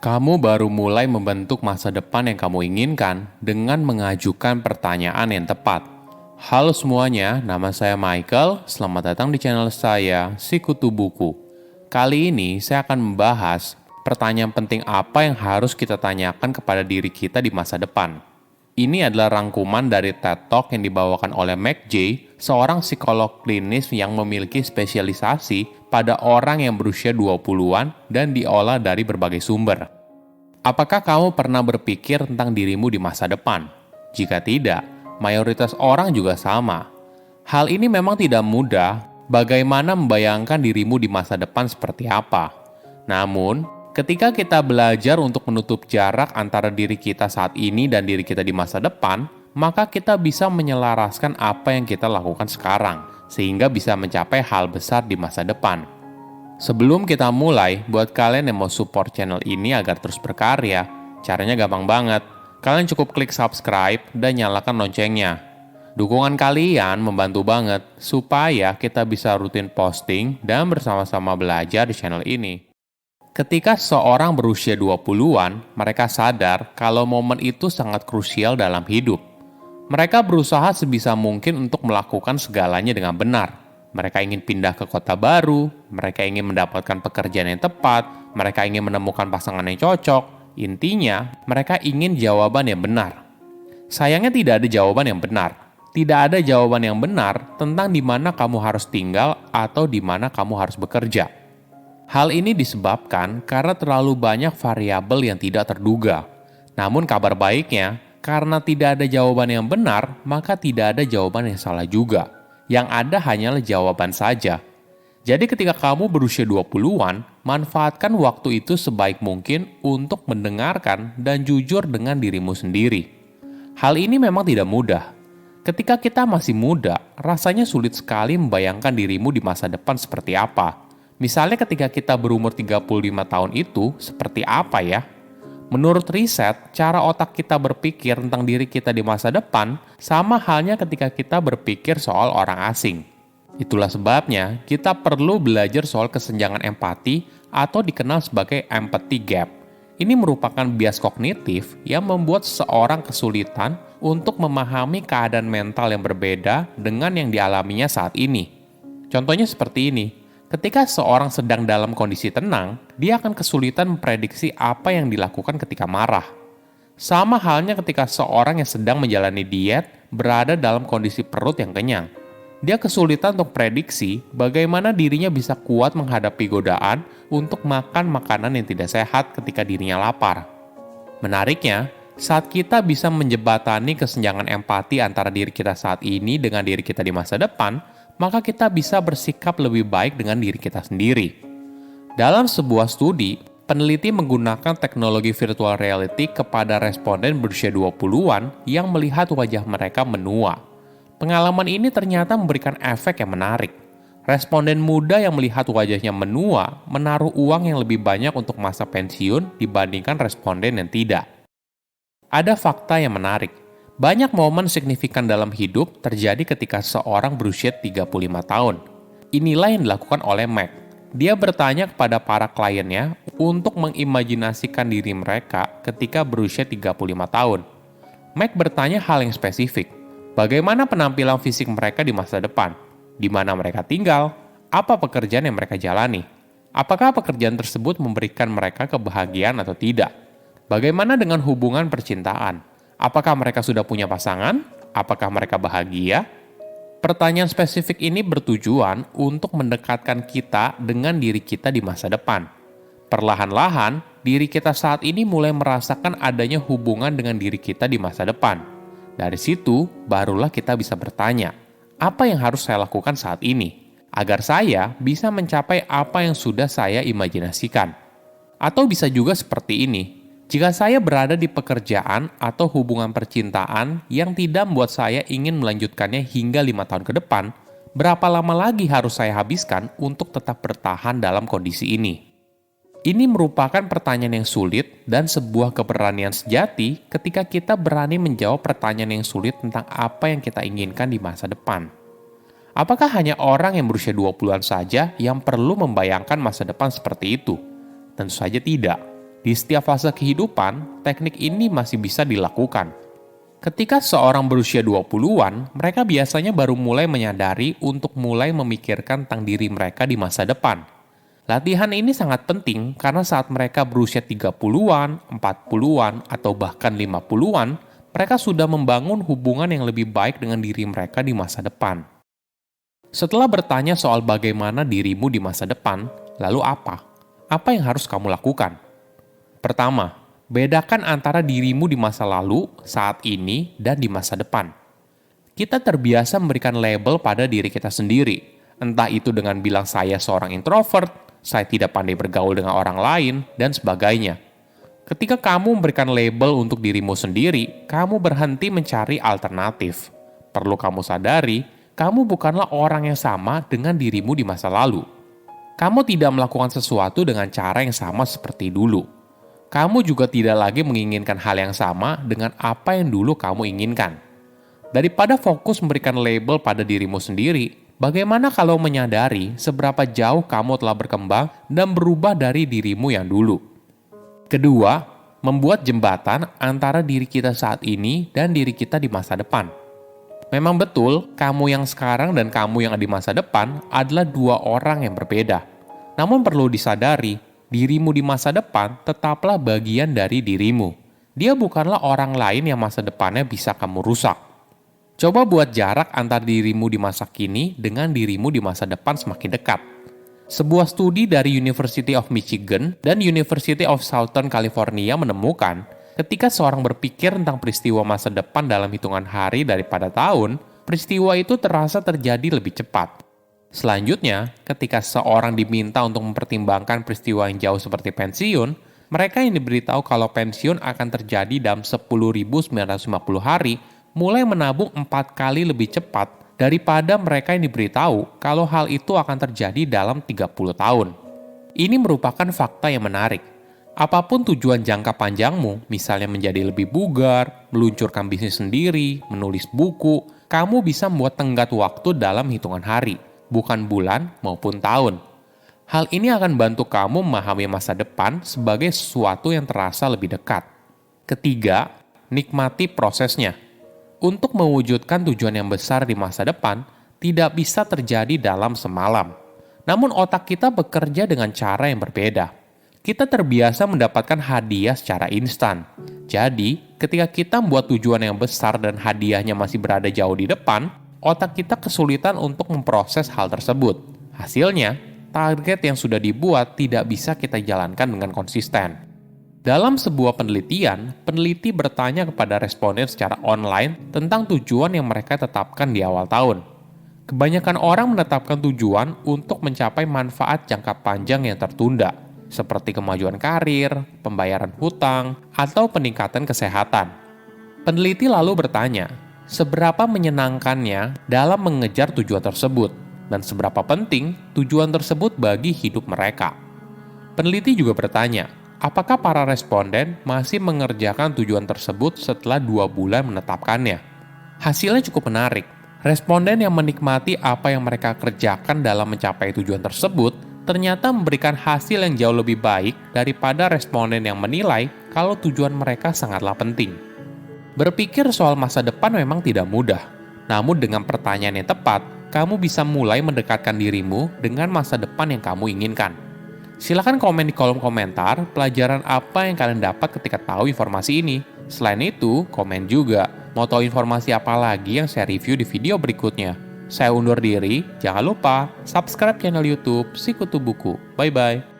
Kamu baru mulai membentuk masa depan yang kamu inginkan dengan mengajukan pertanyaan yang tepat. Halo semuanya, nama saya Michael. Selamat datang di channel saya, Sikutu Buku. Kali ini saya akan membahas pertanyaan penting apa yang harus kita tanyakan kepada diri kita di masa depan. Ini adalah rangkuman dari TED Talk yang dibawakan oleh McJ, seorang psikolog klinis yang memiliki spesialisasi pada orang yang berusia 20-an dan diolah dari berbagai sumber. Apakah kamu pernah berpikir tentang dirimu di masa depan? Jika tidak, mayoritas orang juga sama. Hal ini memang tidak mudah, bagaimana membayangkan dirimu di masa depan seperti apa. Namun, ketika kita belajar untuk menutup jarak antara diri kita saat ini dan diri kita di masa depan, maka kita bisa menyelaraskan apa yang kita lakukan sekarang, sehingga bisa mencapai hal besar di masa depan. Sebelum kita mulai, buat kalian yang mau support channel ini agar terus berkarya, caranya gampang banget. Kalian cukup klik subscribe dan nyalakan loncengnya. Dukungan kalian membantu banget supaya kita bisa rutin posting dan bersama-sama belajar di channel ini. Ketika seorang berusia 20-an, mereka sadar kalau momen itu sangat krusial dalam hidup. Mereka berusaha sebisa mungkin untuk melakukan segalanya dengan benar. Mereka ingin pindah ke kota baru, mereka ingin mendapatkan pekerjaan yang tepat, mereka ingin menemukan pasangan yang cocok. Intinya, mereka ingin jawaban yang benar. Sayangnya tidak ada jawaban yang benar. Tidak ada jawaban yang benar tentang di mana kamu harus tinggal atau di mana kamu harus bekerja. Hal ini disebabkan karena terlalu banyak variabel yang tidak terduga. Namun kabar baiknya, karena tidak ada jawaban yang benar, maka tidak ada jawaban yang salah juga. Yang ada hanyalah jawaban saja. Jadi ketika kamu berusia 20-an, manfaatkan waktu itu sebaik mungkin untuk mendengarkan dan jujur dengan dirimu sendiri. Hal ini memang tidak mudah. Ketika kita masih muda, rasanya sulit sekali membayangkan dirimu di masa depan seperti apa. Misalnya ketika kita berumur 35 tahun itu, seperti apa ya? Menurut riset, cara otak kita berpikir tentang diri kita di masa depan sama halnya ketika kita berpikir soal orang asing. Itulah sebabnya kita perlu belajar soal kesenjangan empati atau dikenal sebagai empathy gap. Ini merupakan bias kognitif yang membuat seseorang kesulitan untuk memahami keadaan mental yang berbeda dengan yang dialaminya saat ini. Contohnya seperti ini. Ketika seorang sedang dalam kondisi tenang, dia akan kesulitan memprediksi apa yang dilakukan ketika marah. Sama halnya ketika seorang yang sedang menjalani diet berada dalam kondisi perut yang kenyang. Dia kesulitan untuk prediksi bagaimana dirinya bisa kuat menghadapi godaan untuk makan makanan yang tidak sehat ketika dirinya lapar. Menariknya, saat kita bisa menjembatani kesenjangan empati antara diri kita saat ini dengan diri kita di masa depan, maka kita bisa bersikap lebih baik dengan diri kita sendiri. Dalam sebuah studi, peneliti menggunakan teknologi virtual reality kepada responden berusia 20-an yang melihat wajah mereka menua. Pengalaman ini ternyata memberikan efek yang menarik. Responden muda yang melihat wajahnya menua menaruh uang yang lebih banyak untuk masa pensiun dibandingkan responden yang tidak. Ada fakta yang menarik. Banyak momen signifikan dalam hidup terjadi ketika seorang berusia 35 tahun. Inilah yang dilakukan oleh Mac. Dia bertanya kepada para kliennya untuk mengimajinasikan diri mereka ketika berusia 35 tahun. Mac bertanya hal yang spesifik. Bagaimana penampilan fisik mereka di masa depan? Di mana mereka tinggal? Apa pekerjaan yang mereka jalani? Apakah pekerjaan tersebut memberikan mereka kebahagiaan atau tidak? Bagaimana dengan hubungan percintaan? Apakah mereka sudah punya pasangan? Apakah mereka bahagia? Pertanyaan spesifik ini bertujuan untuk mendekatkan kita dengan diri kita di masa depan. Perlahan-lahan, diri kita saat ini mulai merasakan adanya hubungan dengan diri kita di masa depan. Dari situ, barulah kita bisa bertanya, apa yang harus saya lakukan saat ini? Agar saya bisa mencapai apa yang sudah saya imajinasikan. Atau bisa juga seperti ini. Jika saya berada di pekerjaan atau hubungan percintaan yang tidak membuat saya ingin melanjutkannya hingga 5 tahun ke depan, berapa lama lagi harus saya habiskan untuk tetap bertahan dalam kondisi ini? Ini merupakan pertanyaan yang sulit dan sebuah keberanian sejati ketika kita berani menjawab pertanyaan yang sulit tentang apa yang kita inginkan di masa depan. Apakah hanya orang yang berusia 20-an saja yang perlu membayangkan masa depan seperti itu? Tentu saja tidak. Di setiap fase kehidupan, teknik ini masih bisa dilakukan. Ketika seorang berusia 20-an, mereka biasanya baru mulai menyadari untuk mulai memikirkan tentang diri mereka di masa depan. Latihan ini sangat penting karena saat mereka berusia 30-an, 40-an, atau bahkan 50-an, mereka sudah membangun hubungan yang lebih baik dengan diri mereka di masa depan. Setelah bertanya soal bagaimana dirimu di masa depan, lalu apa? Apa yang harus kamu lakukan? Pertama, bedakan antara dirimu di masa lalu, saat ini, dan di masa depan. Kita terbiasa memberikan label pada diri kita sendiri, entah itu dengan bilang saya seorang introvert, saya tidak pandai bergaul dengan orang lain, dan sebagainya. Ketika kamu memberikan label untuk dirimu sendiri, kamu berhenti mencari alternatif. Perlu kamu sadari, kamu bukanlah orang yang sama dengan dirimu di masa lalu. Kamu tidak melakukan sesuatu dengan cara yang sama seperti dulu. Kamu juga tidak lagi menginginkan hal yang sama dengan apa yang dulu kamu inginkan. Daripada fokus memberikan label pada dirimu sendiri, bagaimana kalau menyadari seberapa jauh kamu telah berkembang dan berubah dari dirimu yang dulu? Kedua, membuat jembatan antara diri kita saat ini dan diri kita di masa depan. Memang betul, kamu yang sekarang dan kamu yang di masa depan adalah dua orang yang berbeda. Namun perlu disadari, dirimu di masa depan tetaplah bagian dari dirimu. Dia bukanlah orang lain yang masa depannya bisa kamu rusak. Coba buat jarak antar dirimu di masa kini dengan dirimu di masa depan semakin dekat. Sebuah studi dari University of Michigan dan University of Southern California menemukan, ketika seorang berpikir tentang peristiwa masa depan dalam hitungan hari daripada tahun, peristiwa itu terasa terjadi lebih cepat. Selanjutnya, ketika seorang diminta untuk mempertimbangkan peristiwa yang jauh seperti pensiun, mereka yang diberitahu kalau pensiun akan terjadi dalam 10.950 hari, mulai menabung 4 kali lebih cepat daripada mereka yang diberitahu kalau hal itu akan terjadi dalam 30 tahun. Ini merupakan fakta yang menarik. Apapun tujuan jangka panjangmu, misalnya menjadi lebih bugar, meluncurkan bisnis sendiri, menulis buku, kamu bisa membuat tenggat waktu dalam hitungan hari, bukan bulan maupun tahun. Hal ini akan bantu kamu memahami masa depan sebagai sesuatu yang terasa lebih dekat. Ketiga, nikmati prosesnya. Untuk mewujudkan tujuan yang besar di masa depan, tidak bisa terjadi dalam semalam. Namun otak kita bekerja dengan cara yang berbeda. Kita terbiasa mendapatkan hadiah secara instan. Jadi, ketika kita membuat tujuan yang besar dan hadiahnya masih berada jauh di depan, otak kita kesulitan untuk memproses hal tersebut. Hasilnya, target yang sudah dibuat tidak bisa kita jalankan dengan konsisten. Dalam sebuah penelitian, peneliti bertanya kepada responden secara online tentang tujuan yang mereka tetapkan di awal tahun. Kebanyakan orang menetapkan tujuan untuk mencapai manfaat jangka panjang yang tertunda, seperti kemajuan karir, pembayaran hutang, atau peningkatan kesehatan. Peneliti lalu bertanya, seberapa menyenangkannya dalam mengejar tujuan tersebut, dan seberapa penting tujuan tersebut bagi hidup mereka. Peneliti juga bertanya, apakah para responden masih mengerjakan tujuan tersebut setelah 2 bulan menetapkannya? Hasilnya cukup menarik. Responden yang menikmati apa yang mereka kerjakan dalam mencapai tujuan tersebut ternyata memberikan hasil yang jauh lebih baik daripada responden yang menilai kalau tujuan mereka sangatlah penting. Berpikir soal masa depan memang tidak mudah, namun dengan pertanyaan yang tepat, kamu bisa mulai mendekatkan dirimu dengan masa depan yang kamu inginkan. Silahkan komen di kolom komentar pelajaran apa yang kalian dapat ketika tahu informasi ini. Selain itu, komen juga mau tahu informasi apa lagi yang saya review di video berikutnya. Saya undur diri, jangan lupa subscribe channel YouTube Sikutu Buku. Bye-bye.